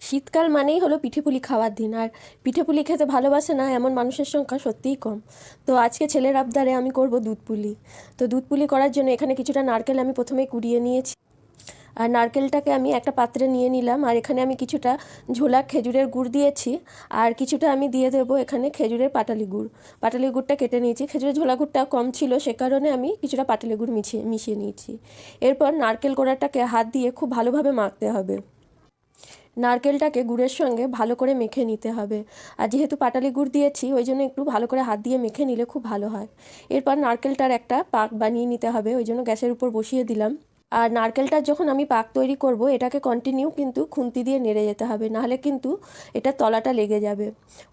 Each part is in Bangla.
শীতকাল মানেই হলো পিঠেপুলি খাওয়ার দিন। আর পিঠেপুলি খেতে ভালোবাসে না এমন মানুষের সংখ্যা সত্যিই কম। তো আজকে ছেলের আবদারে আমি করব দুধ পুলি। তো দুধ পুলি করার জন্য এখানে কিছুটা নারকেল আমি প্রথমেই কুড়িয়ে নিয়েছি। আর নারকেলটাকে আমি একটা পাত্রে নিয়ে নিলাম। আর এখানে আমি কিছুটা ঝোলা খেজুরের গুড় দিয়েছি। আর কিছুটা আমি দিয়ে দেবো এখানে খেজুরের পাটালি গুড়। পাটালি গুড়টা কেটে নিয়েছি। খেজুরের ঝোলা গুড়টা কম ছিল, সে কারণে আমি কিছুটা পাটালি গুড় মিশিয়ে নিয়েছি। এরপর নারকেল কোড়াটাকে হাত দিয়ে খুব ভালোভাবে মাখতে হবে। নারকেলটাকে গুড়ের সঙ্গে ভালো করে মেখে নিতে হবে। আর যেহেতু পাটালি গুড় দিয়েছি ওই জন্য একটু ভালো করে হাত দিয়ে মেখে নিলে খুব ভালো হয়। এরপর নারকেলটার একটা পাক বানিয়ে নিতে হবে, ওই জন্য গ্যাসের উপর বসিয়ে দিলাম। আর নারকেলটার যখন আমি পাক তৈরি করব এটাকে কন্টিনিউ কিন্তু খুন্তি দিয়ে নেড়ে যেতে হবে, নাহলে কিন্তু এটা তলাটা লেগে যাবে।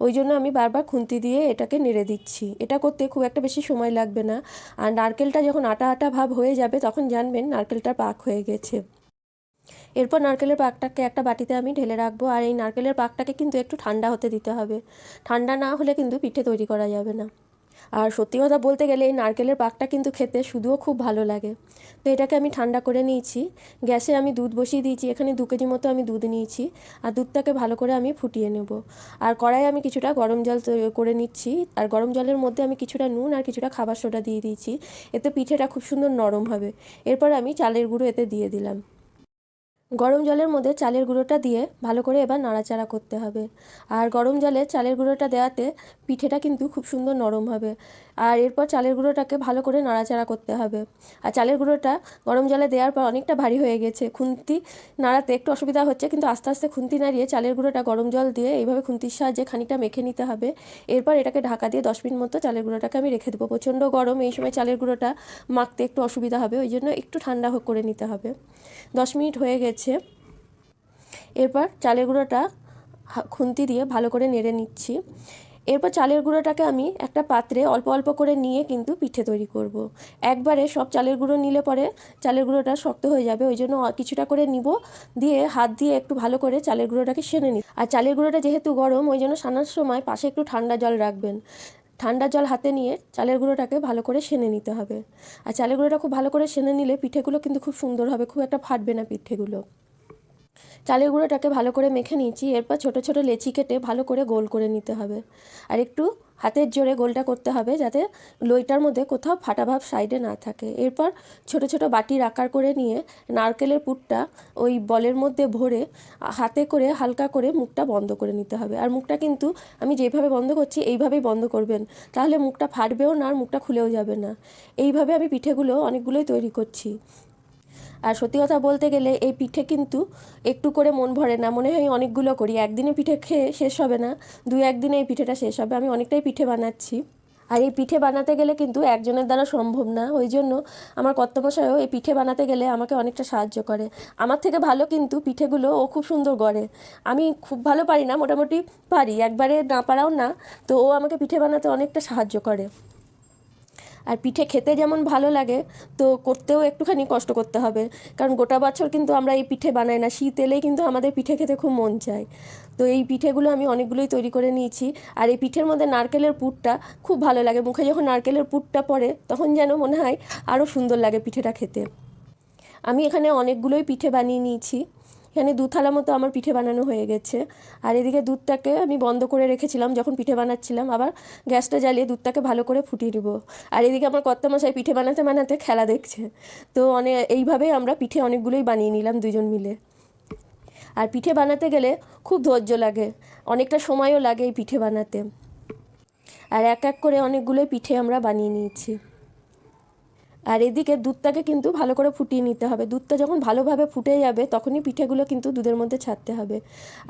ওই জন্য আমি বারবার খুন্তি দিয়ে এটাকে নেড়ে দিচ্ছি। এটা করতে খুব একটা বেশি সময় লাগবে না। আর নারকেলটা যখন আটা আটা ভাব হয়ে যাবে তখন জানবেন নারকেলটার পাক হয়ে গেছে। এরপর নারকেলের পাকটাকে একটা বাটিতে আমি ঢেলে রাখবো। আর এই নারকেলের পাকটাকে কিন্তু একটু ঠান্ডা হতে দিতে হবে। ঠান্ডা না হলে কিন্তু পিঠে তৈরি করা যাবে না। আর সত্যি কথা বলতে গেলে এই নারকেলের পাকটা কিন্তু খেতে শুধুও খুব ভালো লাগে। তো এটাকে আমি ঠান্ডা করে নিয়েছি। গ্যাসে আমি দুধ বসিয়ে দিয়েছি, এখানে 2 কেজি মতো আমি দুধ নিয়েছি। আর দুধটাকে ভালো করে আমি ফুটিয়ে নেব। আর কড়াইয়ে আমি কিছুটা গরম জল করে নিচ্ছি। আর গরম জলের মধ্যে আমি কিছুটা নুন আর কিছুটা খাবার সোডা দিয়ে দিয়েছি, এতে পিঠেটা খুব সুন্দর নরম হবে। এরপর আমি চালের গুঁড়ো এতে দিয়ে দিলাম। গরম জলের মধ্যে চালের গুঁড়োটা দিয়ে ভালো করে এবার নাড়াচাড়া করতে হবে। আর গরম জলে চালের গুঁড়োটা দেওয়াতে পিঠেটা কিন্তু খুব সুন্দর নরম হবে। আর এরপর চালের গুঁড়োটাকে ভালো করে নাড়াচাড়া করতে হবে। আর চালের গুঁড়োটা গরম জলে দেওয়ার পর অনেকটা ভারী হয়ে গেছে, খুন্তি নাড়াতে একটু অসুবিধা হচ্ছে, কিন্তু আস্তে আস্তে খুন্তি নাড়িয়ে চালের গুঁড়োটা গরম জল দিয়ে এইভাবে খুন্তির সাহায্যে খানিকটা মেখে নিতে হবে। এরপর এটাকে ঢাকা দিয়ে 10 মিনিট মতো চালের গুঁড়োটাকে আমি রেখে দেবো। প্রচণ্ড গরম, এই সময় চালের গুঁড়োটা মাখতে একটু অসুবিধা হবে, ওই জন্য একটু ঠান্ডা করে নিতে হবে। 10 মিনিট হয়ে গেছে। এরপর চালের গুঁড়োটা খুন্তি দিয়ে ভালো করে নেড়ে নিচ্ছি। এরপর চালের গুঁড়োটাকে আমি একটা পাত্রে অল্প অল্প করে নিয়ে কিন্তু পিঠে তৈরি করব। একবারে সব চালের গুঁড়ো নিলে পরে চালের গুঁড়োটা শক্ত হয়ে যাবে, ওই জন্য কিছুটা করে নিব, দিয়ে হাত দিয়ে একটু ভালো করে চালের গুঁড়োটাকে সেনে নিই। আর চালের গুঁড়োটা যেহেতু গরম ওই জন্য সানার সময় পাশে একটু ঠান্ডা জল রাখবেন। ঠান্ডা জল হাতে নিয়ে চালের গুঁড়োটাকে ভালো করে সেনে নিতে হবে। আর চালের গুঁড়োটা খুব ভালো করে সেনে নিলে পিঠেগুলো কিন্তু খুব সুন্দর হবে, খুব একটা ফাটবে না পিঠেগুলো। চালের গুঁড়োটাকে ভালো করে মেখে নিয়েছি। এরপর ছোট ছোট লেচি কেটে ভালো করে গোল করে নিতে হবে। আর একটু হাতের জোরে গোলটা করতে হবে যাতে লইটার মধ্যে কোথাও ফাটা ভাব সাইডে না থাকে। এরপর ছোট ছোট বাটির আকার করে নিয়ে নারকেলের পুরটা ওই বলের মধ্যে ভরে হাতে করে হালকা করে মুখটা বন্ধ করে নিতে হবে। আর মুখটা কিন্তু আমি যেভাবে বন্ধ করছি এইভাবেই বন্ধ করবেন, তাহলে মুখটা ফাটবেও না আর মুখটা খুলেও যাবে না। এইভাবে আমি পিঠেগুলো অনেকগুলোই তৈরি করছি। আর সত্যি কথা বলতে গেলে এই পিঠে কিন্তু একটু করে মন ভরে না, মনে হয় অনেকগুলো করি। একদিনে পিঠে খেয়ে শেষ হবে না, 2-1 দিনে এই পিঠেটা শেষ হবে। আমি অনেকটাই পিঠে বানাচ্ছি। আর এই পিঠে বানাতে গেলে কিন্তু একজনের দ্বারা সম্ভব না, ওই জন্য আমার কর্তামশাইও এই পিঠে বানাতে গেলে আমাকে অনেকটা সাহায্য করে। আমার থেকে ভালো কিন্তু পিঠেগুলো ও খুব সুন্দর গড়ে। আমি খুব ভালো পারি না, মোটামুটি পারি, একবারে না পারাও না। তো ও আমাকে পিঠে বানাতে অনেকটা সাহায্য করে। আর পিঠে খেতে যেমন ভালো লাগে, তো করতেও একটুখানি কষ্ট করতে হবে, কারণ গোটা বছর কিন্তু আমরা এই পিঠে বানাই না, শীত এলেই কিন্তু আমাদের পিঠে খেতে খুব মন চায়। তো এই পিঠেগুলো আমি অনেকগুলোই তৈরি করে নিয়েছি। আর এই পিঠের মধ্যে নারকেলের পুরটা খুব ভালো লাগে, মুখে যখন নারকেলের পুরটা পড়ে তখন যেন মনে হয় আরও সুন্দর লাগে পিঠেটা খেতে। আমি এখানে অনেকগুলোই পিঠে বানিয়ে নিয়েছি। এখানে 2 থালা মতো আমার পিঠে বানানো হয়ে গেছে। আর এদিকে দুধটাকে আমি বন্ধ করে রেখেছিলাম যখন পিঠে বানাচ্ছিলাম, আবার গ্যাসটা জ্বালিয়ে দুধটাকে ভালো করে ফুটিয়ে নেব। আর এদিকে আমার কর্তামশাই পিঠে বানাতে বানাতে খেলা দেখছে। তো এইভাবেই আমরা পিঠে অনেকগুলোই বানিয়ে নিলাম দুজন মিলে। আর পিঠে বানাতে গেলে খুব ধৈর্য লাগে, অনেকটা সময়ও লাগে এই পিঠে বানাতে। আর এক এক করে অনেকগুলোই পিঠে আমরা বানিয়ে নিয়েছি। আর এদিকে দুধটাকে কিন্তু ভালো করে ফুটিয়ে নিতে হবে। দুধটা যখন ভালোভাবে ফুটে যাবে তখনই পিঠেগুলো কিন্তু দুধের মধ্যে ছাড়তে হবে।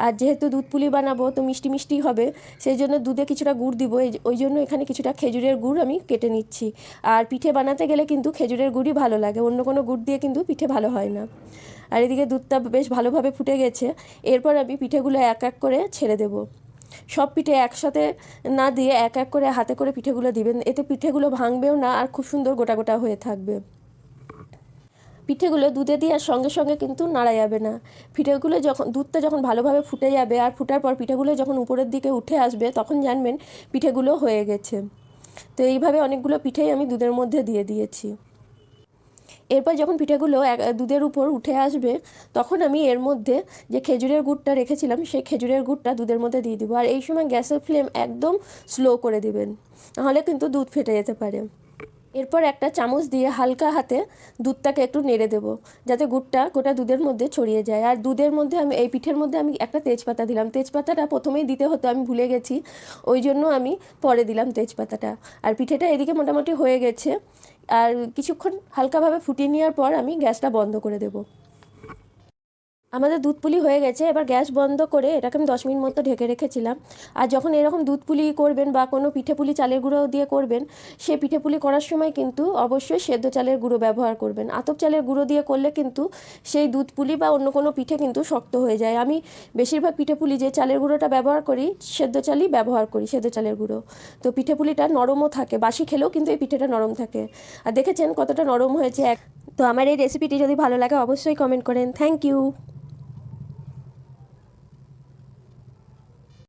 আর যেহেতু দুধ পুলি বানাবো তো মিষ্টি মিষ্টি হবে, সেই জন্য দুধে কিছুটা গুড় দিব। ওই জন্য এখানে কিছুটা খেজুরের গুড় আমি কেটে নিচ্ছি। আর পিঠে বানাতে গেলে কিন্তু খেজুরের গুড়ই ভালো লাগে, অন্য কোনো গুড় দিয়ে কিন্তু পিঠে ভালো হয় না। আর এদিকে দুধটা বেশ ভালোভাবে ফুটে গেছে। এরপর আমি পিঠেগুলো এক এক করে ছেড়ে দেবো। সব পিঠে একসাথে না দিয়ে এক এক করে হাতে করে পিঠেগুলো দিবেন, এতে পিঠেগুলো ভাঙবেও না আর খুব সুন্দর গোটা গোটা হয়ে থাকবে। পিঠেগুলো দুধে দেওয়ার সঙ্গে সঙ্গে কিন্তু নাড়া যাবে না। পিঠেগুলো যখন দুধটা যখন ভালোভাবে ফুটে যাবে আর ফুটার পর পিঠেগুলো যখন উপরের দিকে উঠে আসবে তখন জানবেন পিঠেগুলো হয়ে গেছে। তো এইভাবে অনেকগুলো পিঠেই আমি দুধের মধ্যে দিয়ে দিয়েছি। এরপর যখন পিঠেগুলো দুধের উপর উঠে আসবে তখন আমি এর মধ্যে যে খেজুরের গুড়টা রেখেছিলাম সেই খেজুরের গুড়টা দুধের মধ্যে দিয়ে দিব। আর এই সময় গ্যাসের ফ্লেম একদম স্লো করে দিবেন, নাহলে কিন্তু দুধ ফেটে যেতে পারে। এরপর একটা চামচ দিয়ে হালকা হাতে দুধটাকে একটু নেড়ে দেবো, যাতে গুড়টা গোটা দুধের মধ্যে ছড়িয়ে যায়। আর দুধের মধ্যে আমি এই পিঠের মধ্যে আমি একটা তেজপাতা দিলাম। তেজপাতাটা প্রথমেই দিতে হতো, আমি ভুলে গেছি, ওই জন্য আমি পরে দিলাম তেজপাতাটা। আর পিঠেটা এদিকে মোটামুটি হয়ে গেছে। আর কিছুক্ষণ হালকাভাবে ফুটিয়ে নেওয়ার পর আমি গ্যাসটা বন্ধ করে দেবো। আমাদের দুধ পুলি হয়ে গেছে। এবার গ্যাস বন্ধ করে এটাকে আমি 10 মিনিট মতো ঢেকে রেখেছিলাম। আর যখন এরকম দুধ পুলি করবেন বা কোনো পিঠে পুলি চালের গুঁড়ো দিয়ে করবেন, সেই পিঠে পুলি করার সময় কিন্তু অবশ্যই সেদ্ধ চালের গুঁড়ো ব্যবহার করবেন। আতপ চালের গুঁড়ো দিয়ে করলে কিন্তু সেই দুধ পুলি বা অন্য কোনো পিঠে কিন্তু শক্ত হয়ে যায়। আমি বেশিরভাগ পিঠে পুলি যে চালের গুঁড়োটা ব্যবহার করি, সেদ্ধ চালই ব্যবহার করি, সেদ্ধ চালের গুঁড়ো। তো পিঠে পুলিটা নরমও থাকে, বাসি খেলেও কিন্তু এই পিঠেটা নরম থাকে। আর দেখেছেন কতটা নরম হয়েছে। তো আমার এই রেসিপিটি যদি ভালো লাগে অবশ্যই কমেন্ট করেন। Thank you.